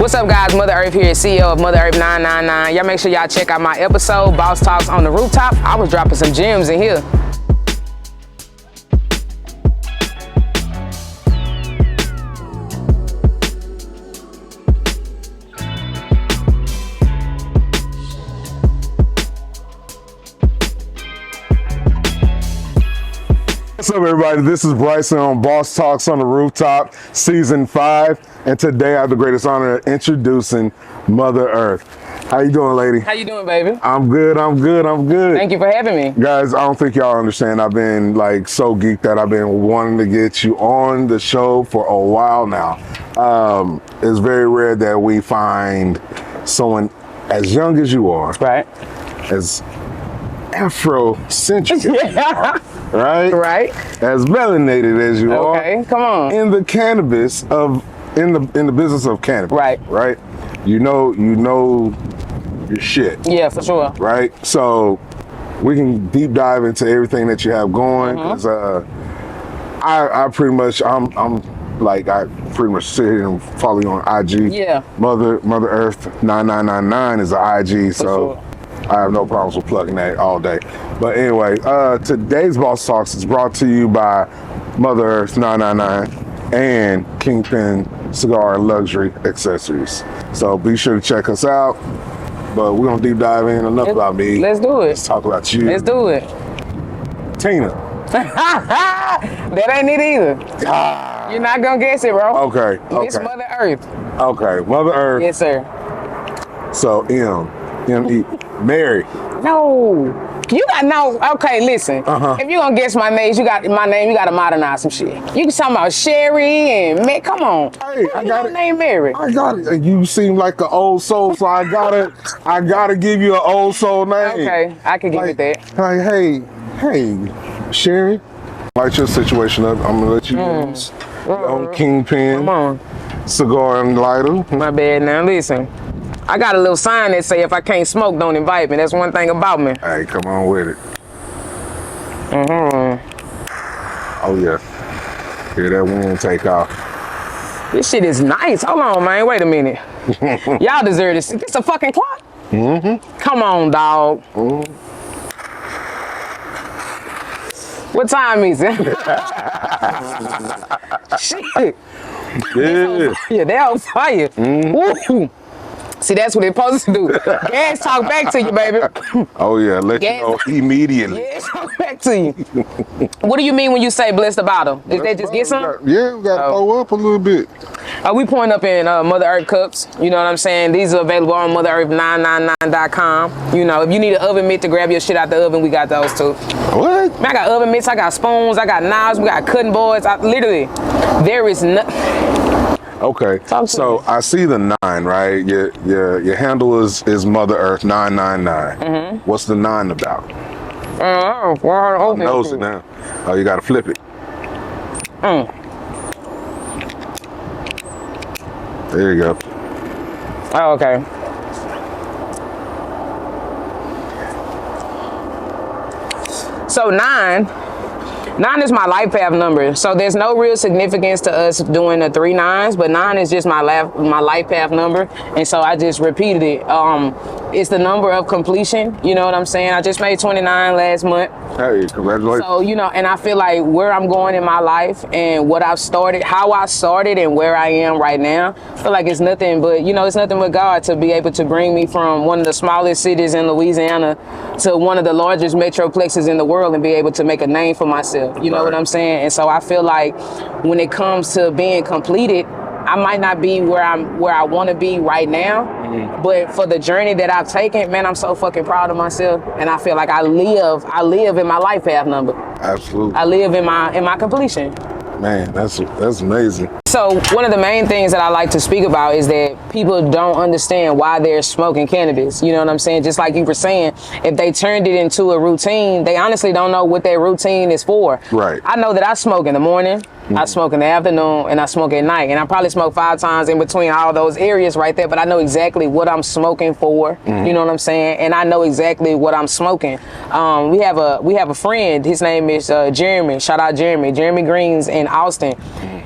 What's up, guys? Mother Earth here, CEO of Mother Earth 999. Y'all make sure y'all check out my episode, Boss Talks on the Rooftop. I was dropping some gems in here. What's up, everybody? This is Bryson on Boss Talks on the Rooftop, Season 5, and today I have the greatest honor of introducing Mother Earth. How you doing, lady? How you doing, baby? I'm good, I'm good, I'm good. Thank you for having me. Guys, I don't think y'all understand. I've been like so geeked that I've been wanting to get you on the show for a while now. It's very rare that we find someone as young as you are, Right. as Afrocentric as you are, right? As melanated as you are. Okay, come on. In the cannabis in the business of cannabis. Right. You know your shit. Yeah, for sure. Right? So we can deep dive into everything that you have going. 'Cause, I pretty much sit here and follow you on IG. Yeah. Mother Earth 9999 is the IG, so sure. I have no problems with plugging that all day. But anyway, today's Boss Talks is brought to you by Mother Earth 999 and Kingpin Cigar and Luxury Accessories. So be sure to check us out. But we're gonna deep dive in enough about me. Let's do it. Let's talk about you. Let's do it. Tina. That ain't it either. You're not gonna guess it, bro. Okay. It's Mother Earth. Okay. Mother Earth. Yes, sir. So M-E. Mary. No. You got no. Okay, listen. If you gonna guess my name, you gotta modernize some shit. You can talk about Sherry and Meg. Come on. Hey, I got it. Name Mary. I got it. You seem like an old soul, so I gotta give you an old soul name. Okay, I can give you that. Hey, Sherry. Light your situation up. I'm gonna let you use your own Kingpin Come on. cigar and lighter. My bad now. Listen. I got a little sign that say if I can't smoke, don't invite me. That's one thing about me. Hey, come on with it. Oh yeah. Hear that wind take off. This shit is nice. Hold on, man. Wait a minute. Y'all deserve this. It's a fucking clock? Come on, dog. What time is it? Shit. Yeah. They on fire. Woo. See, that's what it's supposed to do. Gas talk back to you, baby. Oh yeah, let you know immediately. Gas talk back to you. What do you mean when you say bless the bottle? Is that just get some? Yeah, we gotta blow up a little bit. We pouring up in Mother Earth cups. You know what I'm saying? These are available on MotherEarth999.com. You know, if you need an oven mitt to grab your shit out the oven, we got those too. What? Man, I got oven mitts, I got spoons, I got knives, we got cutting boards. Literally, there is nothing. Okay, so I see the 9, right? Your handle is Mother Earth 999. What's the 9 about? Well, Knows it now. Oh, you gotta flip it. There you go. Oh, okay. So 9 is my life path number. So there's no real significance to us doing the 3 9s, but 9 is just my life path number. And so I just repeated it. It's the number of completion. You know what I'm saying? I just made 29 last month. Hey, congratulations. So, you know, and I feel like where I'm going in my life and what I've started, how I started and where I am right now, I feel like it's nothing but, it's nothing but God to be able to bring me from one of the smallest cities in Louisiana to one of the largest metroplexes in the world and be able to make a name for myself. You know what I'm saying? And so I feel like when it comes to being completed, I might not be where I want to be right now, but for the journey that I've taken, man, I'm so fucking proud of myself, and I feel like I live in my life path number. Absolutely. I live in my completion. Man, that's amazing. So one of the main things that I like to speak about is that people don't understand why they're smoking cannabis. You know what I'm saying? Just like you were saying, if they turned it into a routine, they honestly don't know what their routine is for. Right. I know that I smoke in the morning, I smoke in the afternoon, and I smoke at night. And I probably smoke 5 times in between all those areas right there, but I know exactly what I'm smoking for. You know what I'm saying? And I know exactly what I'm smoking. We have a friend, his name is Jeremy. Shout out Jeremy. Jeremy Greens in Austin.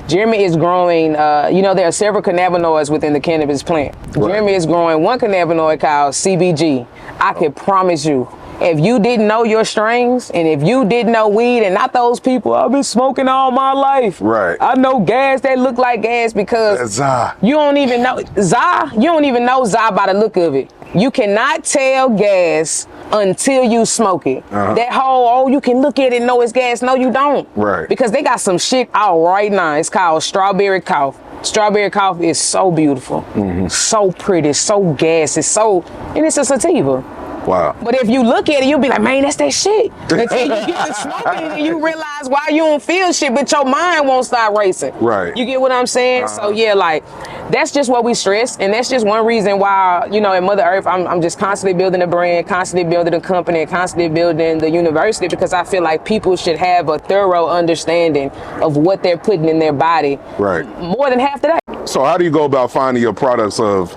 Jeremy is growing, you know, there are several cannabinoids within the cannabis plant. Right. Jeremy is growing one cannabinoid called CBG. I can promise you, if you didn't know your strains and if you didn't know weed and not those people, I've been smoking all my life. Right. I know gas that look like gas because you don't even know Za by the look of it. You cannot tell gas until you smoke it. That whole, you can look at it and know it's gas. No, you don't. Right. Because they got some shit out right now. It's called strawberry cough. Strawberry cough is so beautiful, so pretty, so gassy, and it's a sativa. Wow. But if you look at it, you'll be like, man, that's that shit. Until you get to smoking and you realize why you don't feel shit, but your mind won't start racing. Right. You get what I'm saying? So yeah, like, that's just what we stress. And that's just one reason why, you know, at Mother Earth, I'm just constantly building a brand, constantly building a company, and constantly building the university, because I feel like people should have a thorough understanding of what they're putting in their body. Right. More than half the day. So how do you go about finding your products of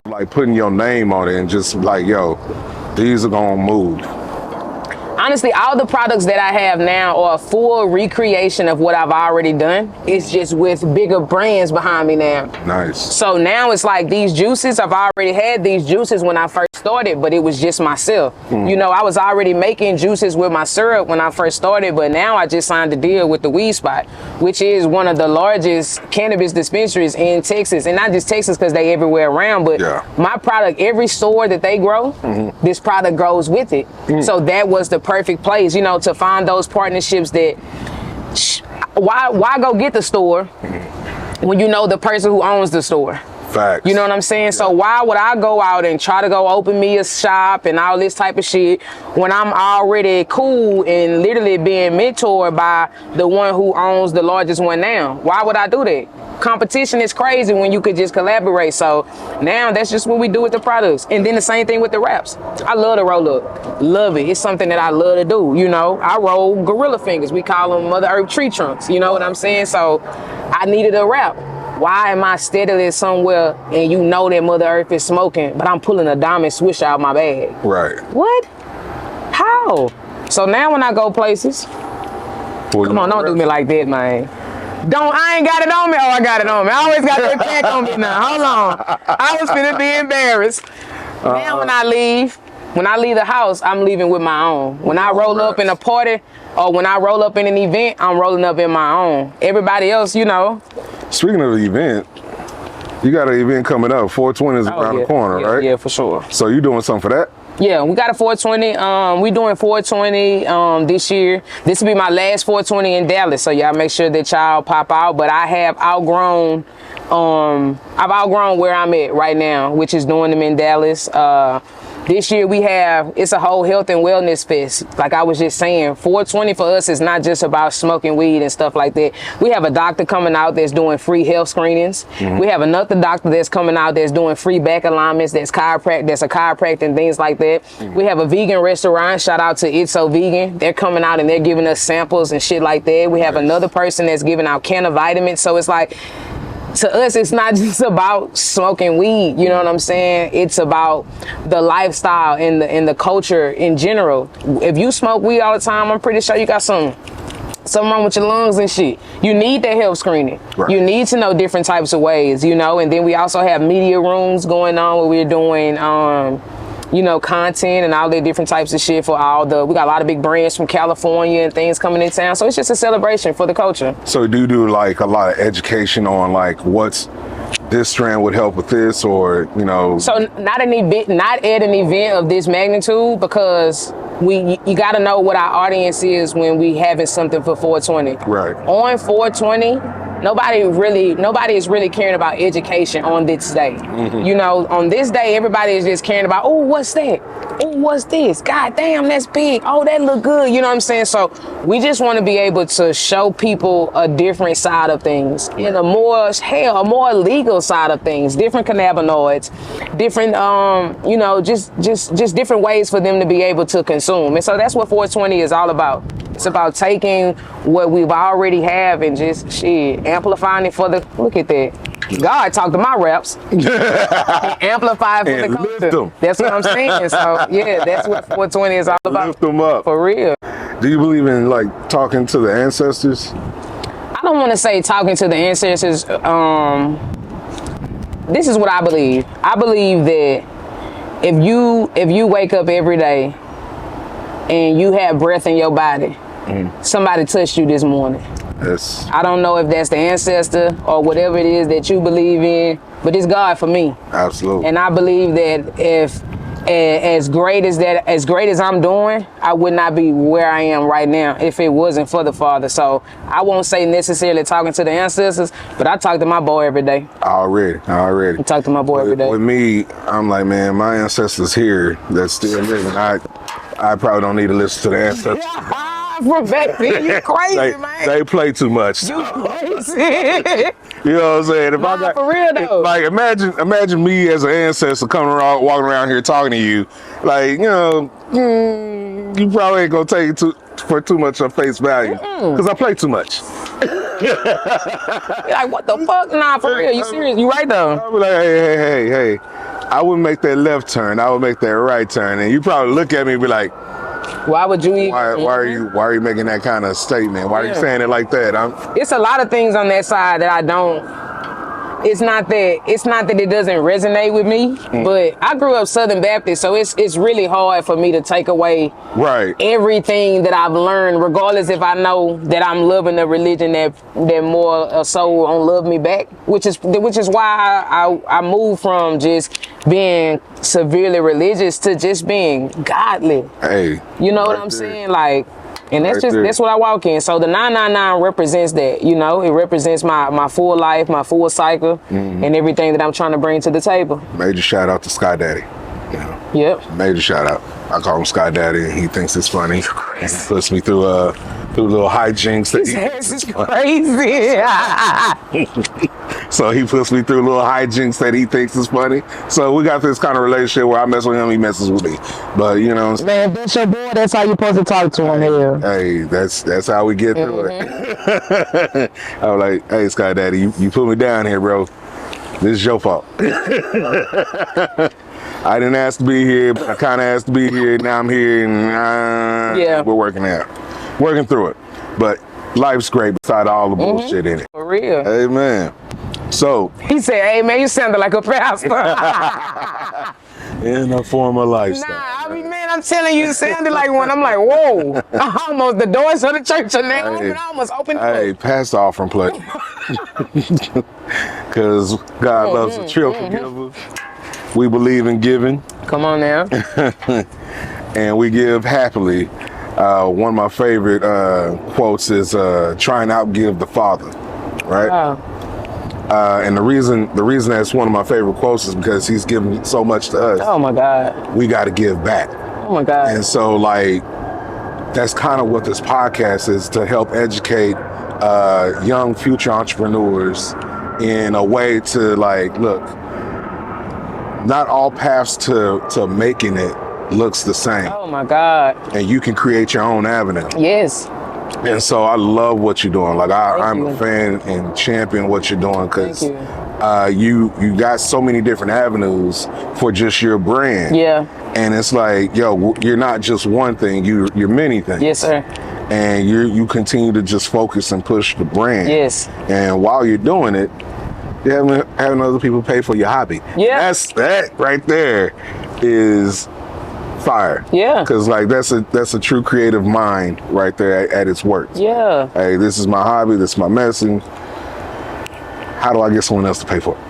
like putting your name on it and just like, yo, these are gonna move? Honestly, all the products that I have now are a full recreation of what I've already done. It's just with bigger brands behind me now. Nice. So now it's like these juices, I've already had these juices when I first started, but it was just myself. You know, I was already making juices with my syrup when I first started, but now I just signed a deal with the Weed Spot, which is one of the largest cannabis dispensaries in Texas. And not just Texas because they everywhere around, but my product, every store that they grow, this product grows with it. So that was the perfect place, you know, to find those partnerships that, why go get the store when you know the person who owns the store? Facts. You know what I'm saying? So why would I go out and try to go open me a shop and all this type of shit when I'm already cool and literally being mentored by the one who owns the largest one now? Why would I do that? Competition is crazy when you could just collaborate. So now that's just what we do with the products. And then the same thing with the wraps. I love to roll up. Love it. It's something that I love to do. You know, I roll gorilla fingers. We call them Mother Earth tree trunks. You know what I'm saying? So I needed a wrap. Why am I steadily somewhere and you know that Mother Earth is smoking, but I'm pulling a diamond swish out my bag? Right. What? How? So now when I go places, come on, don't do me like that, man. I ain't got it on me. Oh, I got it on me. I always got that pack on me now. Hold on. I was finna be embarrassed. Now when I leave the house, I'm leaving with my own. When I roll up in a party or when I roll up in an event, I'm rolling up in my own. Everybody else, you know. Speaking of the event, you got an event coming up. 420 is around the corner, right? Yeah, for sure. So you doing something for that? Yeah, we got a 420. We doing 420 this year. This will be my last 420 in Dallas, so y'all make sure that y'all pop out. But I have outgrown where I'm at right now, which is doing them in Dallas. This year it's a whole health and wellness fest. Like I was just saying, 420 for us is not just about smoking weed and stuff like that. We have a doctor coming out that's doing free health screenings. We have another doctor that's coming out that's doing free back alignments, that's a chiropractor and things like that. We have a vegan restaurant, shout out to It's So Vegan. They're coming out and they're giving us samples and shit like that. We have another person that's giving out can of vitamins. So it's like, to us, it's not just about smoking weed, you know what I'm saying? It's about the lifestyle and the culture in general. If you smoke weed all the time, I'm pretty sure you got something wrong with your lungs and shit. You need that health screening. Right. You need to know different types of ways, you know? And then we also have media rooms going on where we're doing, you know, content and all the different types of shit for we got a lot of big brands from California and things coming in town. So it's just a celebration for the culture. So do you do like a lot of education on like this strand would help with this, or, you know? So not at an event of this magnitude, because you got to know what our audience is when we having something for 420. Right. On 420, nobody is really caring about education on this day. You know, on this day, everybody is just caring about, oh, what's that? Oh, what's this? God damn, that's big. Oh, that look good. You know what I'm saying? So we just want to be able to show people a different side of things, in a more legal side of things, different cannabinoids, different, you know, just different ways for them to be able to consume. And so that's what 420 is all about. It's about taking what we've already have and just amplifying it for look at that. God talked to my raps. Amplify it for the culture. That's what I'm saying. So yeah, that's what 420 is all about. Lift them up. For real. Do you believe in like talking to the ancestors? I don't want to say talking to the ancestors. This is what I believe. I believe that if you wake up every day and you have breath in your body, somebody touched you this morning. Yes. I don't know if that's the ancestor or whatever it is that you believe in, but it's God for me. Absolutely. And I believe that if as great as I'm doing, I would not be where I am right now if it wasn't for the Father. So I won't say necessarily talking to the ancestors, but I talk to my boy every day. Already. I talk to my boy every day. With me, I'm like, man, my ancestors here that's still living. I probably don't need to listen to the ancestors. From back then, you crazy, man. They play too much. You crazy. You know what I'm saying? If I got, for real though. Like imagine me as an ancestor coming around, walking around here talking to you, like, you know, you probably ain't gonna take it for too much of face value, because I play too much. You're like, what the fuck? Nah, for real, you serious? You right though. I'll be like, hey, I wouldn't make that left turn. I would make that right turn, and you probably look at me and be like, why would you even? Why are you making that kind of statement? Why are you saying it like that? It's a lot of things on that side that I don't. It's not that it doesn't resonate with me, but I grew up Southern Baptist, so it's really hard for me to take away everything that I've learned, regardless if I know that I'm loving a religion that more a soul won't love me back, which is why I moved from just being severely religious to just being godly. Hey, you know what I'm saying? Like. And that's that's what I walk in. So the 999 represents that, you know, it represents my full life, my full cycle, and everything that I'm trying to bring to the table. Major shout out to Sky Daddy. You know, yep. Major shout out. I call him Sky Daddy, and he thinks it's funny. He puts me through little hijinks. His ass is crazy. So he puts me through little hijinks that he thinks is funny. So we got this kind of relationship where I mess with him, he messes with me. But you know, man, if that's your boy, that's how you're supposed to talk to him here. Hey, that's how we get through it. I was like, hey, Sky Daddy, you put me down here, bro. This is your fault. I didn't ask to be here, but I kind of asked to be here. Now I'm here, and we're working through it. But life's great beside all the bullshit in it. For real. Amen. So he said, "Hey man, you sounded like a pastor." In a former lifestyle. Nah, I mean, man, I'm telling you, it sounded like one. I'm like, whoa! The doors of the church are now open. I almost opened. Hey, pass the offering plate. Because God loves a cheerful giver. We believe in giving. Come on now. And we give happily. One of my favorite quotes is try and outgive the Father, right? Oh. And the reason that's one of my favorite quotes is because he's given so much to us. Oh my God. We got to give back. Oh my God. And so like, that's kind of what this podcast is, to help educate young future entrepreneurs in a way to like, look, not all paths to making it looks the same. Oh my God. And you can create your own avenue. Yes. And so I love what you're doing. Like I'm a fan and champion what you're doing, because you got so many different avenues for just your brand. Yeah. And it's like, yo, you're not just one thing, you're many things. Yes, sir. And you continue to just focus and push the brand. Yes. And while you're doing it, you're having other people pay for your hobby. Yeah. That right there is fire. Yeah. Because like that's a true creative mind right there at its work. Yeah. Hey, this is my hobby, this is my medicine. How do I get someone else to pay for it?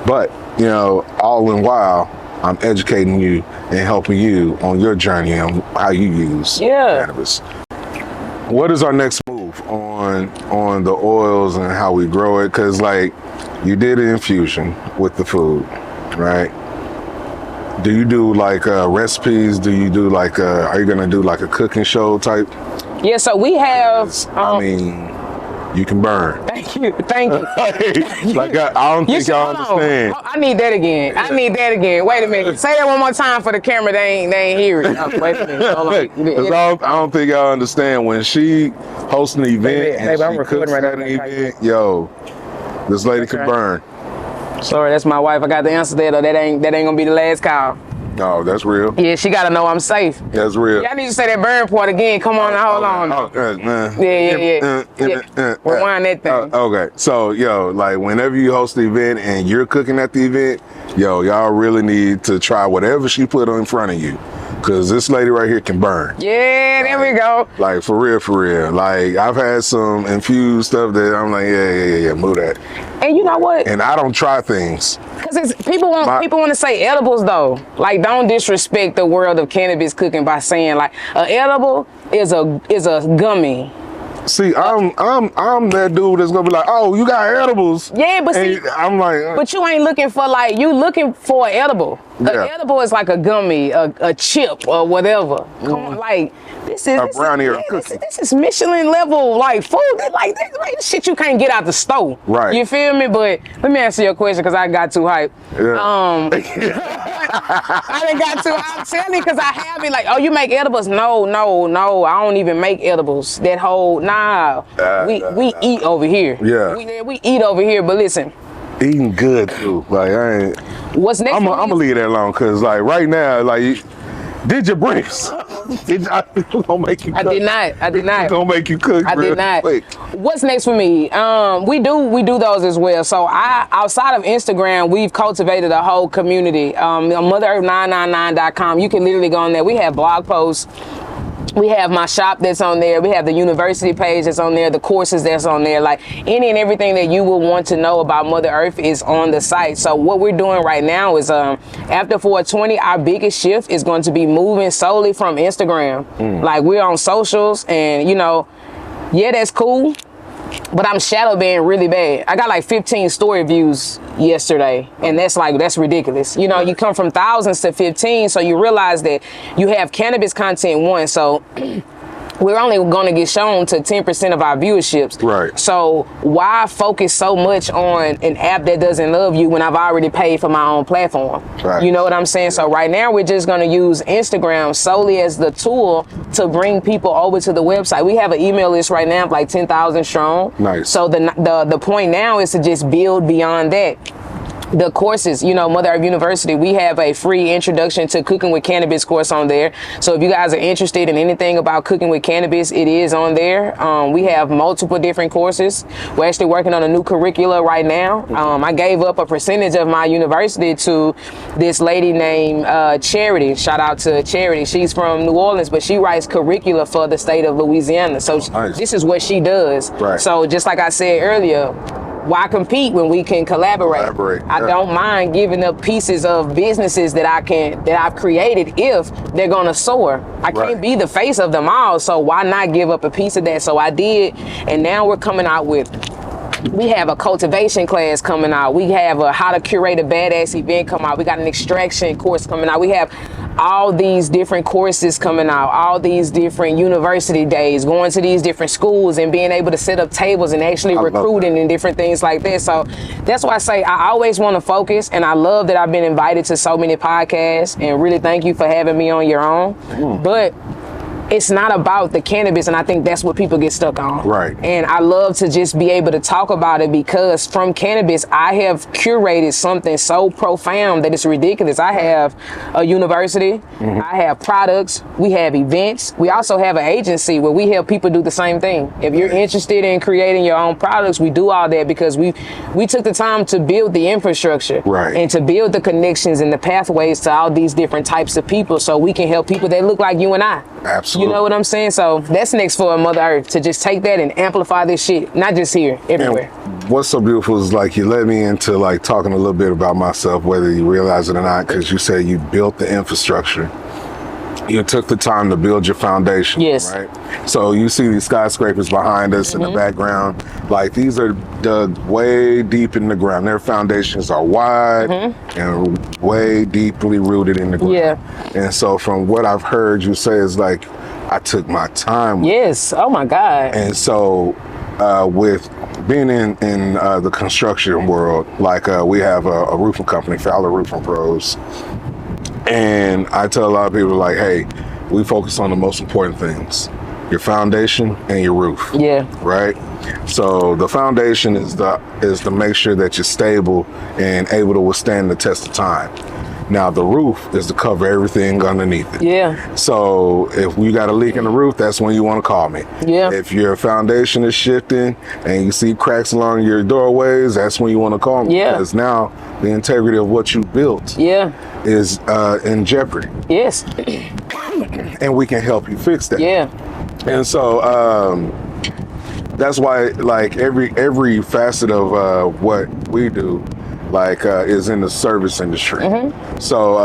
But, you know, all in while, I'm educating you and helping you on your journey on how you use cannabis. What is our next move on the oils and how we grow it? Because like, you did an infusion with the food, right? Do you do like recipes? Do you do like are you gonna do like a cooking show type? Yeah, so we have. I mean, you can burn. Thank you. Like I don't think y'all understand. I need that again. Wait a minute. Say that one more time for the camera. They ain't hear it. Wait a minute. Hold on. I don't think y'all understand when she hosts an event and I'm she recording cooks right at now. an event. Yo, this lady can burn. Sorry, that's my wife. I got the answer there though. That ain't gonna be the last call. No, that's real. Yeah, she gotta know I'm safe. That's real. Y'all need to say that burn part again. Come on, hold on. Yeah. Rewind that thing. Okay, so yo, like whenever you host the event and you're cooking at the event, yo, y'all really need to try whatever she put in front of you, cause this lady right here can burn. Yeah, there we go. Like for real. Like I've had some infused stuff that I'm like, yeah, move that. And you know what? And I don't try things. Cause people want to say edibles though. Like don't disrespect the world of cannabis cooking by saying like an edible is a gummy. See, I'm that dude that's gonna be like, oh, you got edibles. Yeah, but see, I'm like, but you ain't looking for like, you looking for an edible. An Yeah. edible is like a gummy, a chip or whatever. Come on, like this is A brownie or a cookie. This is Michelin level like food. Like this shit you can't get out the store. Right. You feel me? But let me answer your question because I got too hyped. Yeah. I done got too. I'm telling you because I have it. Like, oh, you make edibles? No. I don't even make edibles. That whole we eat over here. Yeah. We eat over here. But listen. Eating good too. Like I ain't. What's next? I'm gonna leave that alone because like right now, like, did you bring some? Gonna make you cook? I did not. Gonna make you cook? I did not. Quick. What's next for me? We do those as well. So outside of Instagram, we've cultivated a whole community. On MotherEarth999.com, you can literally go on there. We have blog posts. We have my shop that's on there. We have the university page that's on there, the courses that's on there. Like any and everything that you will want to know about Mother Earth is on the site. So what we're doing right now is after 420, our biggest shift is going to be moving solely from Instagram. Like we're on socials and yeah, that's cool. But I'm shadow banned really bad. I got like 15 story views yesterday, and that's ridiculous. You come from thousands to 15, so you realize that you have cannabis content one, so we're only going to get shown to 10% of our viewerships. Right. So why focus so much on an app that doesn't love you when I've already paid for my own platform? Right. You know what I'm saying? So right now we're just going to use Instagram solely as the tool to bring people over to the website. We have an email list right now of like 10,000 strong. Nice. So the point now is to just build beyond that. The courses, Mother Earth University, we have a free introduction to cooking with cannabis course on there. So if you guys are interested in anything about cooking with cannabis, it is on there. We have multiple different courses. We're actually working on a new curricula right now. I gave up a percentage of my university to this lady named Charity. Shout out to Charity. She's from New Orleans, but she writes curricula for the state of Louisiana. So Nice. This is what she does. Right. So just like I said earlier, why compete when we can collaborate? I don't mind giving up pieces of businesses that I've created if they're gonna soar. I can't be the face of them all, so why not give up a piece of that? So I did, and now we're coming out with. We have a cultivation class coming out. We have a how to curate a badass event come out. We got an extraction course coming out. We have all these different courses coming out, all these different university days, going to these different schools and being able to set up tables and actually recruiting and different things like that. So that's why I say I always want to focus, and I love that I've been invited to so many podcasts, and really thank you for having me on your own. But it's not about the cannabis, and I think that's what people get stuck on. Right. And I love to just be able to talk about it because from cannabis, I have curated something so profound that it's ridiculous. I have a university, I have products, we have events. We also have an agency where we help people do the same thing. If you're interested in creating your own products, we do all that because we took the time to build the infrastructure and to build the connections and the pathways to all these different types of people so we can help people that look like you and I. Absolutely. You know what I'm saying? So that's next for Mother Earth, to just take that and amplify this shit, not just here, everywhere. And what's so beautiful is like you led me into like talking a little bit about myself, whether you realize it or not, because you said you built the infrastructure. You took the time to build your foundation. Yes. Right. So you see these skyscrapers behind us in the background. Like these are dug way deep in the ground. Their foundations are wide and way deeply rooted in the ground. Yeah. And so from what I've heard you say is like, I took my time. Yes. Oh my God. And so with being in the construction world, like we have a roofing company, Fowler Roofing Pros. And I tell a lot of people like, hey, we focus on the most important things, your foundation and your roof. Yeah. Right? So the foundation is to make sure that you're stable and able to withstand the test of time. Now the roof is to cover everything underneath it. Yeah. So if we got a leak in the roof, that's when you want to call me. Yeah. If your foundation is shifting and you see cracks along your doorways, that's when you want to call me. Yeah. Because now the integrity of what you built is in jeopardy. Yes. And we can help you fix that. Yeah. And so that's why, like, every facet of what we do, like, is in the service industry. So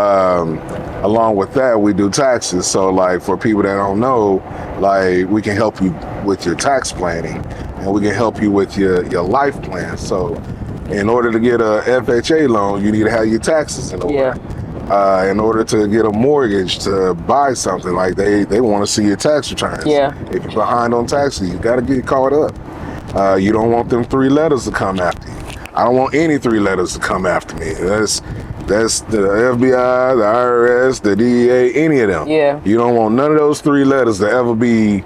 along with that, we do taxes. So, like, for people that don't know, like, we can help you with your tax planning, and we can help you with your life plan. So in order to get a FHA loan, you need to have your taxes in order. In order to get a mortgage to buy something, like, they want to see your tax returns. If you're behind on taxes, you got to get caught up. You don't want them 3 letters to come after you. I don't want any 3 letters to come after me. That's the FBI, the IRS, the DEA, any of them. You don't want none of those 3 letters to ever be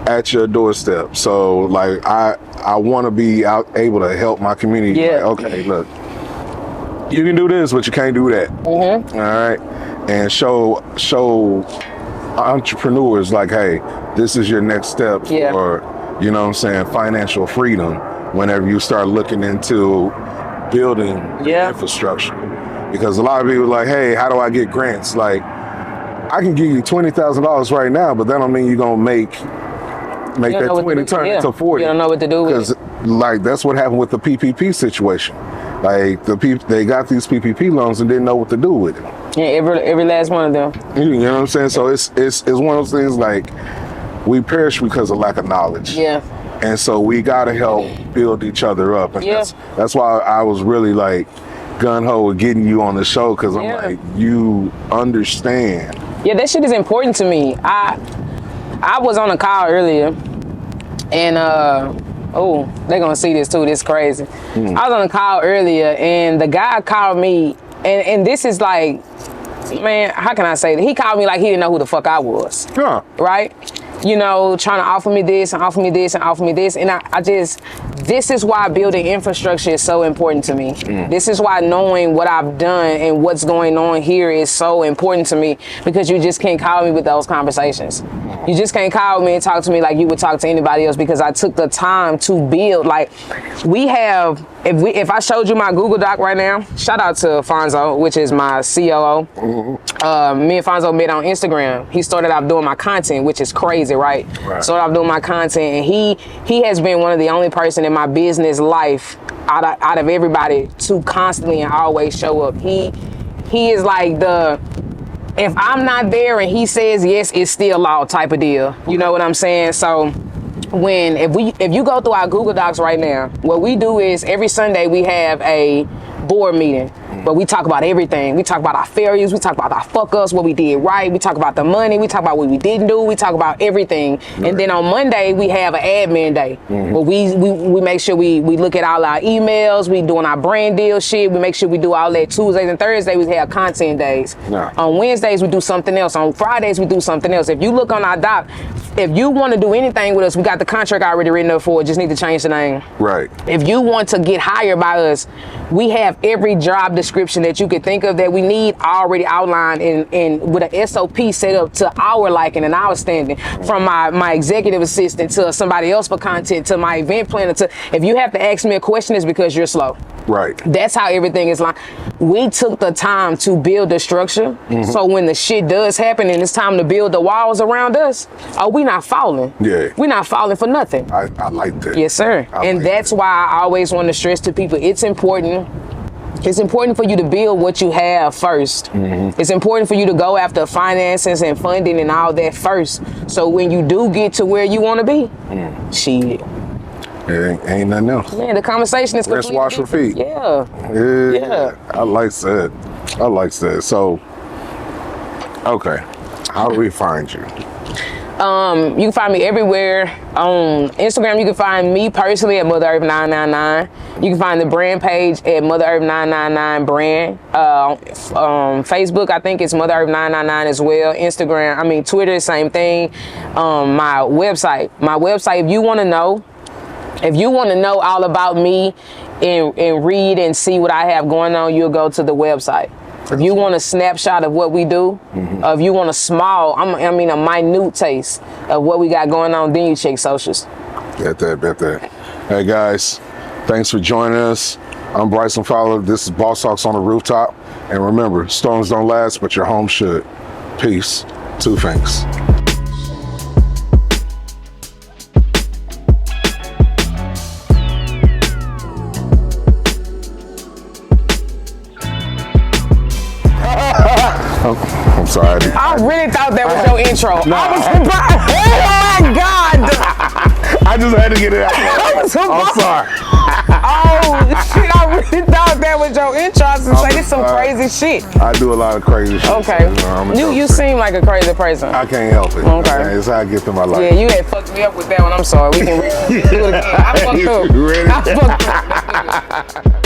at your doorstep. So, like, I want to be able to help my community. Like, okay, look, you can do this, but you can't do that. All right, and show entrepreneurs, like, hey, this is your next step for, you know what I'm saying, financial freedom. Whenever you start looking into building infrastructure, because a lot of people are like, hey, how do I get grants? Like, I can give you $20,000 right now, but that don't mean you're gonna make that 20 turn into 40. You don't know what to do with it. Because, like, that's what happened with the PPP situation. Like, they got these PPP loans and didn't know what to do with it. Yeah, every last one of them. You know what I'm saying? So it's one of those things, like, we perish because of lack of knowledge. And so we gotta help build each other up. And that's why I was really, like, gung-ho with getting you on the show, because I'm like, you understand. Yeah, that shit is important to me. I was on a call earlier, and oh, they're gonna see this too, this is crazy. I was on a call earlier, and the guy called me, and this is like, man, how can I say that? He called me like he didn't know who the fuck I was. Right? You know, trying to offer me this and offer me this and offer me this. And I just, this is why building infrastructure is so important to me. This is why knowing what I've done and what's going on here is so important to me, because you just can't call me with those conversations. You just can't call me and talk to me like you would talk to anybody else, because I took the time to build. Like, we have, if I showed you my Google Doc right now, shout out to Fonzo, which is my COO. Me and Fonzo met on Instagram. He started out doing my content, which is crazy, right? Started off doing my content, and he has been one of the only person in my business life out of everybody to constantly and always show up. He is like the, if I'm not there and he says yes, it's still law type of deal. You know what I'm saying? So if you go through our Google Docs right now, what we do is every Sunday we have a board meeting, but we talk about everything. We talk about our failures, we talk about our fuck ups, what we did right, we talk about the money, we talk about what we didn't do, we talk about everything. And then on Monday we have an admin day, where we make sure we look at all our emails, we doing our brand deal shit, we make sure we do all that. Tuesdays and Thursdays we have content days. On Wednesdays we do something else. On Fridays we do something else. If you look on our doc, if you want to do anything with us, we got the contract already written up for it, just need to change the name. If you want to get hired by us, we have every job description that you could think of that we need already outlined in with an SOP set up to our liking and our standing, from my executive assistant to somebody else for content to my event planner. To, if you have to ask me a question, it's because you're slow. That's how everything is like. We took the time to build the structure, so when the shit does happen and it's time to build the walls around us, we not falling. We not falling for nothing. I like that. Yes, sir. And that's why I always want to stress to people, it's important for you to build what you have first. It's important for you to go after finances and funding and all that first, so when you do get to where you want to be, shit, ain't nothing else. Man, the conversation is rinse, wash, repeat. Yeah. I like that. So, okay, how do we find you? You can find me everywhere. On Instagram, you can find me personally at Mother Earth 999. You can find the brand page at Mother Earth 999 brand. Facebook, I think it's Mother Earth 999 as well. Instagram, Twitter, same thing. My website, if you want to know all about me and read and see what I have going on, you'll go to the website. If you want a snapshot of what we do, if you want a minute taste of what we got going on, then you check socials. Bet that. Hey guys, thanks for joining us. I'm Bryson Fowler. This is Boss Talks on the Rooftop. And remember, storms don't last, but your home should. Peace. Two thanks. I'm sorry. I really thought that was your intro. Nah. I was surprised. Oh my God. I just had to get it out there. I'm sorry. Oh shit, I really thought that was your intro. I was gonna say this some crazy shit. I do a lot of crazy shit. Okay. So, You seem like a crazy person. I can't help it. Okay. It's how I get through my life. Yeah, you had fucked me up with that one. I'm sorry. We can do it again. I fucked up. You ready? I fucked up.